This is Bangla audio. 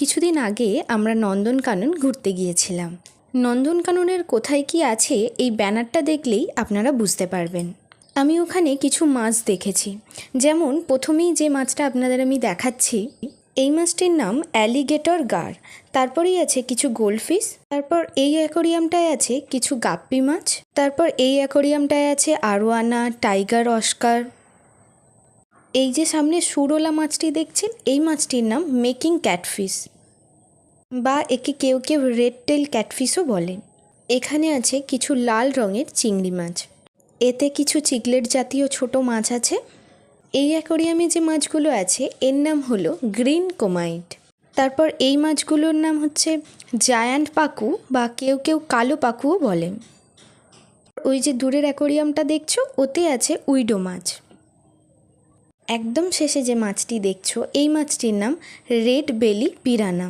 কিছুদিন আগে আমরা নন্দনকানন ঘুরতে গিয়েছিলাম। নন্দনকাননের কোথায় কি আছে এই ব্যানারটা দেখলেই আপনারা বুঝতে পারবেন। আমি ওখানে কিছু মাছ দেখেছি, যেমন প্রথমেই যে মাছটা আপনাদের আমি দেখাচ্ছি, এই মাছটির নাম অ্যালিগেটর গার। তারপরেই আছে কিছু গোল্ডফিশ, তারপর এই অ্যাকোরিয়ামটায় আছে কিছু গাপ্পি মাছ, তারপর এই অ্যাকোরিয়ামটায় আছে আরোয়ানা, টাইগার অস্কার। এই যে সামনে সুরলা মাছটি দেখছেন, এই মাছটির নাম মেকিং ক্যাটফিশ, বা একে কেউ কেউ রেড টেল ক্যাটফিশও বলে। এখানে আছে কিছু লাল রঙের চিংড়ি মাছ, এতে কিছু চিকলেট জাতীয় ছোট মাছ আছে। এই অ্যাকোরিয়ামে যে মাছগুলো আছে এর নাম হলো গ্রিন কোমাইট। তারপর এই মাছগুলোর নাম হচ্ছে জায়ান্ট পাকু, বা কেউ কেউ কালো পাকুও বলে। ওই যে দূরের অ্যাকোরিয়ামটা দেখছো, ওতে আছে উইডো মাছ। একদম শেষে যে মাছটি দেখছো, এই মাছটির নাম রেড বেলি পিরানা।